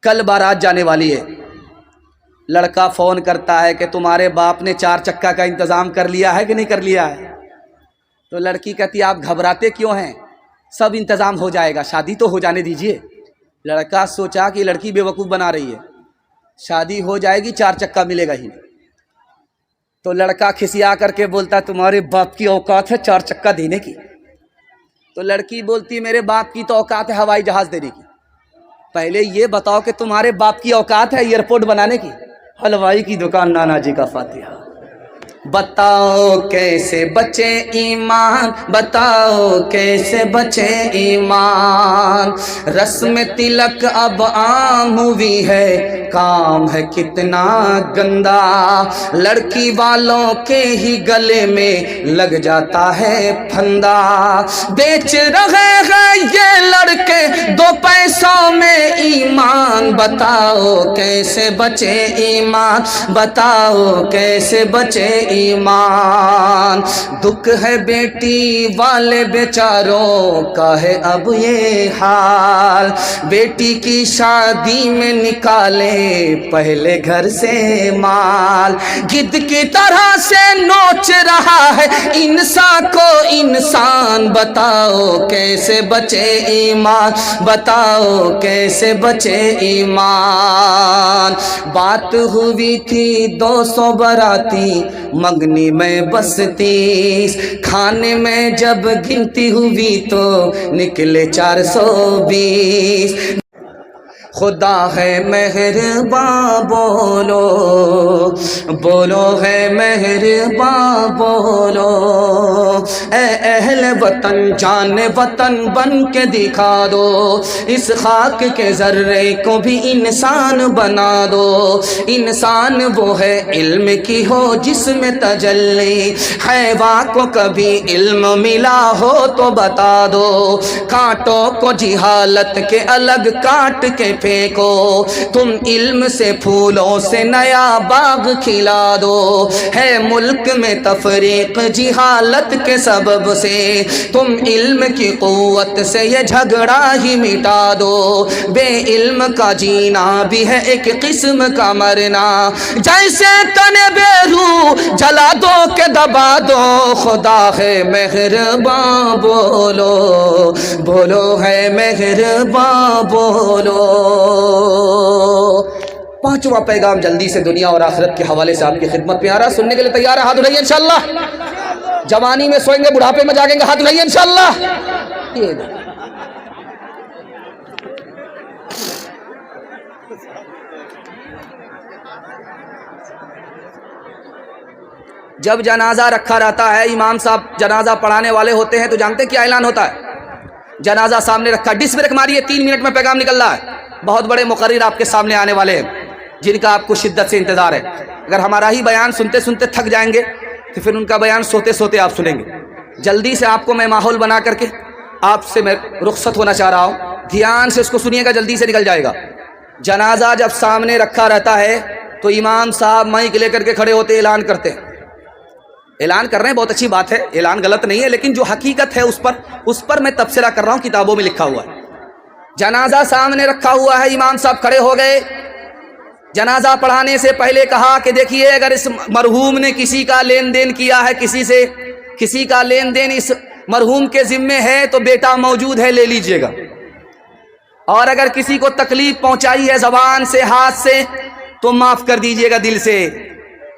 کل بارات جانے والی ہے، لڑکا فون کرتا ہے کہ تمہارے باپ نے 4 چکا کا انتظام کر لیا ہے کہ نہیں کر لیا ہے؟ تو لڑکی کہتی ہے آپ گھبراتے کیوں ہیں، سب انتظام ہو جائے گا، شادی تو ہو جانے دیجئے۔ لڑکا سوچا کہ لڑکی بیوقوف بنا رہی ہے، شادی ہو جائے گی 4 چکا ملے گا ہی نہیں۔ تو لڑکا کھسیا کر کے بولتا تمہارے باپ کی اوقات ہے 4 چکا دینے کی؟ تو لڑکی بولتی میرے باپ کی تو اوقات ہے ہوائی جہاز دینے کی۔ پہلے یہ بتاؤ کہ تمہارے باپ کی اوقات ہے ایئرپورٹ بنانے کی؟ حلوائی کی دکان نانا جی کا فاتحہ۔ بتاؤ کیسے بچے ایمان، بتاؤ کیسے بچے ایمان، رسم تلک اب عام ہوئی ہے، کام ہے کتنا گندا، لڑکی والوں کے ہی گلے میں لگ جاتا ہے پھندا، بیچ رہے ہیں یہ لڑکے 2 پیسوں میں ایمان، بتاؤ کیسے بچے ایمان، بتاؤ کیسے بچے ایمان، دکھ ہے بیٹی والے بیچاروں کا ہے اب یہ حال، بیٹی کی شادی میں نکالے پہلے گھر سے مال، گدھ کی طرح سے نوچ رہا ہے انسان کو انسان، بتاؤ کیسے بچے ایمان، بتاؤ کیسے بچے ایمان، بات ہوئی تھی 200 باراتی منگنی میں بس 30، کھانے میں جب گنتی ہوئی تو نکلے 420، خدا ہے مہرباں بولو بولو ہے مہرباں بولو، اے اہل وطن جان وطن بن کے دکھا دو، اس خاک کے ذرے کو بھی انسان بنا دو، انسان وہ ہے علم کی ہو جس میں تجلی، حیوان کو کبھی علم ملا ہو تو بتا دو، کانٹوں کو جہالت کے الگ کاٹ کے پھینکو، تم علم سے پھولوں سے نیا باغ کھلا دو، ہے ملک میں تفریق جہالت کے سبب سے، تم علم کی قوت سے یہ جھگڑا ہی مٹا دو، بے علم کا جینا بھی ہے ایک قسم کا مرنا، جیسے تن بے روح جلا دو کہ دبا دو، خدا ہے مہرباں بولو بولو ہے مہرباں بولو۔ 5واں پیغام جلدی سے دنیا اور آخرت کے حوالے سے آپ کی خدمت میں آ رہا، سننے کے لیے تیار ہے؟ ہاتھ اٹھائیے انشاءاللہ، جوانی میں سوئیں گے بڑھاپے میں جاگیں گے، ہاتھ اٹھائیے انشاءاللہ۔ جب جنازہ رکھا رہتا ہے، امام صاحب جنازہ پڑھانے والے ہوتے ہیں تو جانتے ہیں کیا اعلان ہوتا ہے؟ جنازہ سامنے رکھا، ڈس بریک ماریے، 3 منٹ میں پیغام نکل رہا ہے، بہت بڑے مقرر آپ کے سامنے آنے والے ہیں جن کا آپ کو شدت سے انتظار ہے، اگر ہمارا ہی بیان سنتے سنتے تھک جائیں گے تو پھر ان کا بیان سوتے سوتے آپ سنیں گے۔ جلدی سے آپ کو میں ماحول بنا کر کے آپ سے میں رخصت ہونا چاہ رہا ہوں، دھیان سے اس کو سنیے گا، جلدی سے نکل جائے گا۔ جنازہ جب سامنے رکھا رہتا ہے تو امام صاحب مائک لے کر کے کھڑے ہوتے اعلان کرتے ہیں، اعلان کر رہے ہیں، بہت اچھی بات ہے، اعلان غلط نہیں ہے، لیکن جو حقیقت ہے اس پر میں تبصرہ کر رہا ہوں، کتابوں میں لکھا ہوا ہے۔ جنازہ سامنے رکھا ہوا ہے، امام صاحب کھڑے ہو گئے، جنازہ پڑھانے سے پہلے کہا کہ دیکھیے اگر اس مرحوم نے کسی کا لین دین کیا ہے، کسی کا لین دین اس مرحوم کے ذمے ہے تو بیٹا موجود ہے، لے لیجئے گا، اور اگر کسی کو تکلیف پہنچائی ہے زبان سے ہاتھ سے تو معاف کر دیجئے گا دل سے،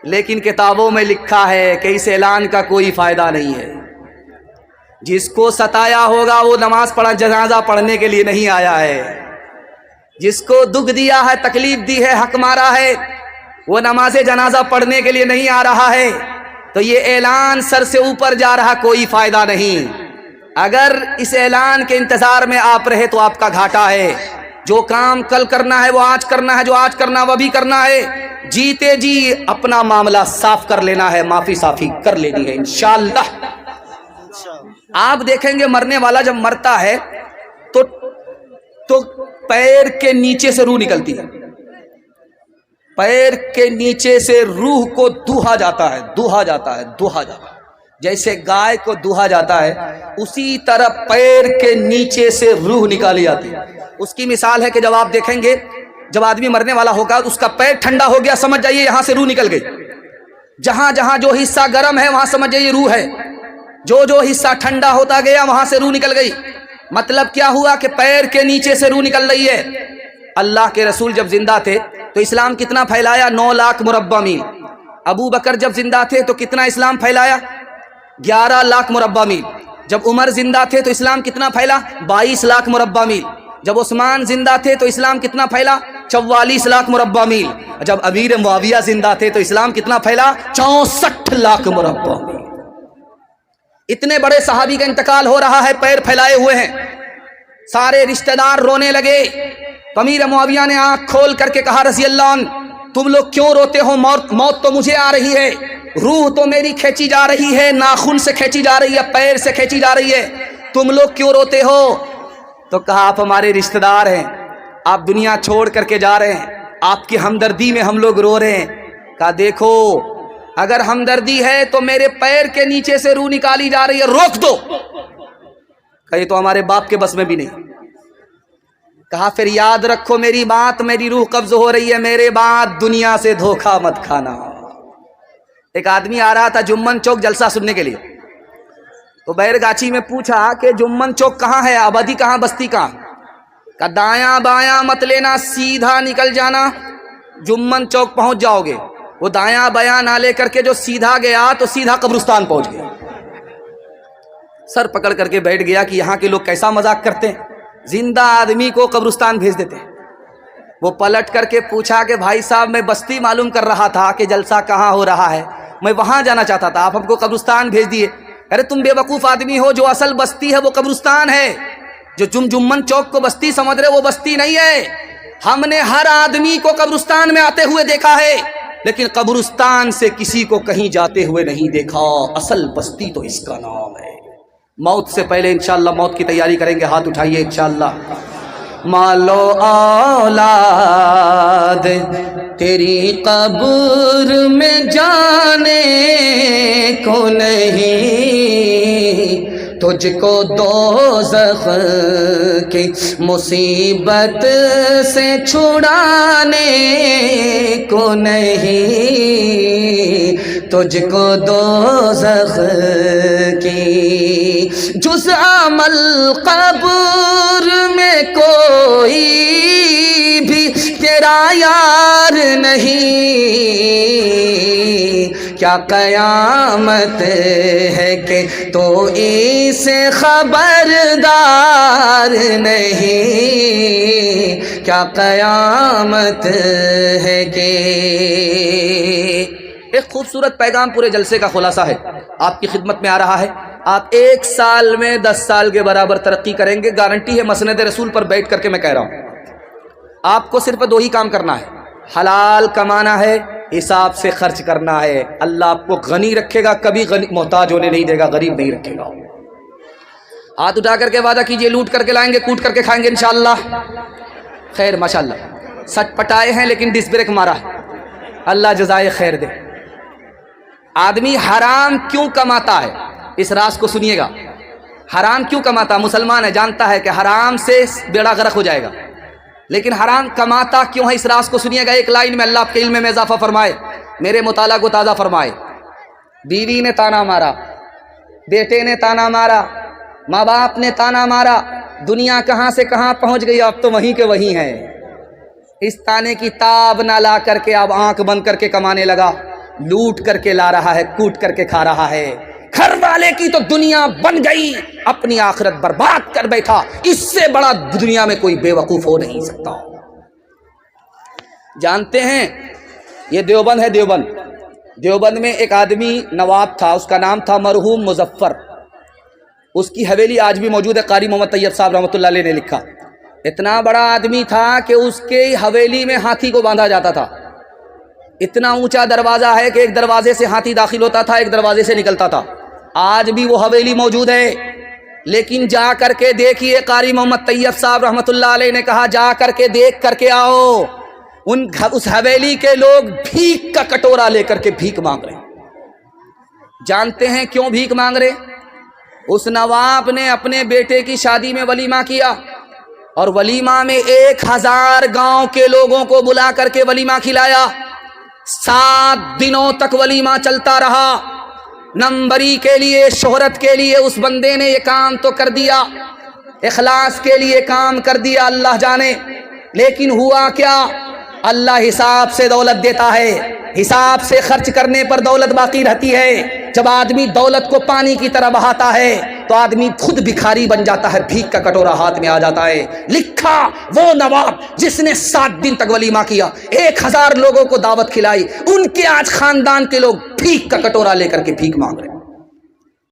لیکن کتابوں میں لکھا ہے کہ اس اعلان کا کوئی فائدہ نہیں ہے، جس کو ستایا ہوگا وہ نماز پڑھا جنازہ پڑھنے کے لیے نہیں آیا ہے، جس کو دکھ دیا ہے، تکلیف دی ہے، حق مارا ہے، وہ نماز جنازہ پڑھنے کے لیے نہیں آ رہا ہے، تو یہ اعلان سر سے اوپر جا رہا، کوئی فائدہ نہیں۔ اگر اس اعلان کے انتظار میں آپ رہے تو آپ کا گھاٹا ہے، جو کام کل کرنا ہے وہ آج کرنا ہے، جو آج کرنا وہ بھی کرنا ہے، جیتے جی اپنا معاملہ صاف کر لینا ہے، معافی صافی کر لینی ہے انشاءاللہ۔ آپ دیکھیں گے مرنے والا جب مرتا ہے تو پیر کے نیچے سے روح نکلتی ہے، پیر کے نیچے سے روح کو دوہا جاتا ہے، جیسے گائے کو دوہا جاتا ہے اسی طرح پیر کے نیچے سے روح نکالی جاتی ہے۔ اس کی مثال ہے کہ جب آپ دیکھیں گے جب آدمی مرنے والا ہوگا اس کا پیر ٹھنڈا ہو گیا، سمجھ جائیے یہاں سے روح نکل گئی. جہاں جہاں جو حصہ گرم ہے وہاں سمجھ جائیے روح ہے، جو جو حصہ ٹھنڈا ہوتا گیا وہاں سے روح نکل گئی. مطلب کیا ہوا کہ پیر کے نیچے سے روح نکل رہی ہے. اللہ کے رسول جب زندہ تھے تو اسلام کتنا پھیلایا؟ 9 لاکھ مربع میل. ابو بکر جب زندہ تھے تو کتنا اسلام پھیلایا؟ 11 لاکھ مربع میل. جب عمر زندہ تھے تو اسلام کتنا پھیلا؟ 22 لاکھ مربع میل. جب عثمان زندہ تھے تو اسلام کتنا پھیلا؟ 44 لاکھ مربع میل. جب امیر معاویہ زندہ تھے تو اسلام کتنا پھیلا؟ 64 لاکھ مربع میل. اتنے بڑے صحابی کا انتقال ہو رہا ہے، پیر پھیلائے ہوئے ہیں. سارے رشتہ دار رونے لگے. امیر معاویہ نے آنکھ کھول کر کے کہا رضی اللہ عنہ، تم لوگ کیوں روتے ہو؟ موت تو مجھے آ رہی ہے، روح تو میری کھینچی جا رہی ہے، ناخن سے کھینچی جا رہی ہے، پیر سے کھینچی جا رہی ہے، تم لوگ کیوں روتے ہو؟ تو کہا آپ ہمارے رشتہ دار ہیں، آپ دنیا چھوڑ کر کے جا رہے ہیں، آپ کی ہمدردی میں ہم لوگ رو رہے ہیں. کہا دیکھو اگر ہمدردی ہے تو میرے پیر کے نیچے سے روح نکالی جا رہی ہے، روک دو. کہا یہ تو ہمارے باپ کے بس میں بھی نہیں. کہا پھر یاد رکھو میری بات، میری روح قبض ہو رہی ہے، میرے بعد دنیا سے دھوکہ مت کھانا. ایک آدمی آ رہا تھا جمن چوک جلسہ سننے کے لیے، تو بیرگاچی میں پوچھا کہ جمن چوک کہاں ہے، آبادی کہاں، بستی کہاں؟ کہ دایاں بایاں مت لینا، سیدھا نکل جانا، جمن چوک پہنچ جاؤ گے. وہ دایاں بایاں نہ لے کر کے جو سیدھا گیا تو سیدھا قبرستان پہنچ گیا. سر پکڑ کر کے بیٹھ گیا کہ یہاں کے لوگ کیسا مذاق کرتے ہیں، زندہ آدمی کو قبرستان بھیج دیتے ہیں. وہ پلٹ کر کے پوچھا کہ بھائی صاحب میں بستی معلوم کر رہا تھا کہ جلسہ کہاں ہو رہا ہے، میں وہاں جانا چاہتا تھا، آپ ہم کو قبرستان بھیج دیے. ارے تم بے وقوف آدمی ہو، جو اصل بستی ہے وہ قبرستان ہے. جو جمن چوک کو بستی سمجھ رہے وہ بستی نہیں ہے. ہم نے ہر آدمی کو قبرستان میں آتے ہوئے دیکھا ہے، لیکن قبرستان سے کسی کو کہیں جاتے ہوئے نہیں دیکھا. اصل بستی تو اس کا نام ہے. موت سے پہلے انشاءاللہ موت کی تیاری کریں گے، ہاتھ اٹھائیے انشاءاللہ. مالو اولاد تیری قبر میں جانے کو نہیں، تجھ کو دوزخ کی مصیبت سے چھڑانے کو نہیں، تجھ کو دوزخ کی جز عمل قبر میں کوئی بھی تیرا یار نہیں. کیا قیامت ہے کہ تو اسے خبردار نہیں، کیا قیامت ہے کہ. ایک خوبصورت پیغام پورے جلسے کا خلاصہ ہے، آپ کی خدمت میں آ رہا ہے. آپ 1 سال میں 10 سال کے برابر ترقی کریں گے، گارنٹی ہے. مسند رسول پر بیٹھ کر کے میں کہہ رہا ہوں. آپ کو صرف 2 ہی کام کرنا ہے، حلال کمانا ہے، حساب سے خرچ کرنا ہے. اللہ آپ کو غنی رکھے گا، کبھی محتاج ہونے نہیں دے گا، غریب نہیں رکھے گا. ہاتھ اٹھا کر کے وعدہ کیجئے، لوٹ کر کے لائیں گے، کوٹ کر کے کھائیں گے انشاءاللہ. خیر ماشاءاللہ سچ پٹائے ہیں لیکن ڈس بریک مارا ہے، اللہ جزائے خیر دے. آدمی حرام کیوں کماتا ہے، اس راز کو سنیے گا. حرام کیوں کماتا؟ مسلمان ہے، جانتا ہے کہ حرام سے بیڑا غرق ہو جائے گا، لیکن حرام کماتا کیوں ہے، اس راز کو سنیے گا. ایک لائن میں اللہ آپ کے علم میں اضافہ فرمائے، میرے مطالعہ کو تازہ فرمائے. بیوی نے تانا مارا، بیٹے نے تانا مارا، ماں باپ نے تانا مارا، دنیا کہاں سے کہاں پہنچ گئی، اب تو وہیں کے وہیں ہے. اس تانے کی تاب نہ لا کر کے اب آنکھ بند کر کے کمانے لگا، لوٹ کر کے لا رہا ہے، کوٹ کر کے کھا رہا ہے. گھر والے کی تو دنیا بن گئی، اپنی آخرت برباد کر بیٹھا. اس سے بڑا دنیا میں کوئی بے وقوف ہو نہیں سکتا. جانتے ہیں یہ دیوبند ہے، دیوبند میں ایک آدمی نواب تھا، اس کا نام تھا مرحوم مظفر. اس کی حویلی آج بھی موجود ہے، قاری محمد طیب صاحب رحمۃ اللہ علیہ نے لکھا. اتنا بڑا آدمی تھا کہ اس کے حویلی میں ہاتھی کو باندھا جاتا تھا. اتنا اونچا دروازہ ہے کہ ایک دروازے سے ہاتھی داخل ہوتا تھا، ایک دروازے سے نکلتا تھا. آج بھی وہ حویلی موجود ہے، لیکن جا کر کے دیکھیے. قاری محمد طیب صاحب رحمۃ اللہ علیہ نے کہا جا کر کے دیکھ کر کے آؤ. اس حویلی کے لوگ بھیک کا کٹورا لے کر کے بھیک مانگ رہے. جانتے ہیں کیوں بھیک مانگ رہے؟ اس نواب نے اپنے بیٹے کی شادی میں ولیمہ کیا، اور ولیمہ میں 1000 گاؤں کے لوگوں کو بلا کر کے ولیمہ کھلایا. 7 دنوں تک ولیمہ چلتا رہا. نمبری کے لیے، شہرت کے لیے اس بندے نے یہ کام تو کر دیا، اخلاص کے لیے کام کر دیا، اللہ جانے. لیکن ہوا کیا؟ اللہ حساب سے دولت دیتا ہے، حساب سے خرچ کرنے پر دولت باقی رہتی ہے. جب آدمی دولت کو پانی کی طرح بہاتا ہے تو آدمی خود بھکاری بن جاتا ہے، بھیک کا کٹورا ہاتھ میں آ جاتا ہے. لکھا وہ نواب جس نے 7 دن تک ولیمہ کیا، 1000 لوگوں کو دعوت کھلائی، ان کے آج خاندان کے لوگ بھیک کا کٹورا لے کر کے بھیک مانگ رہے ہیں.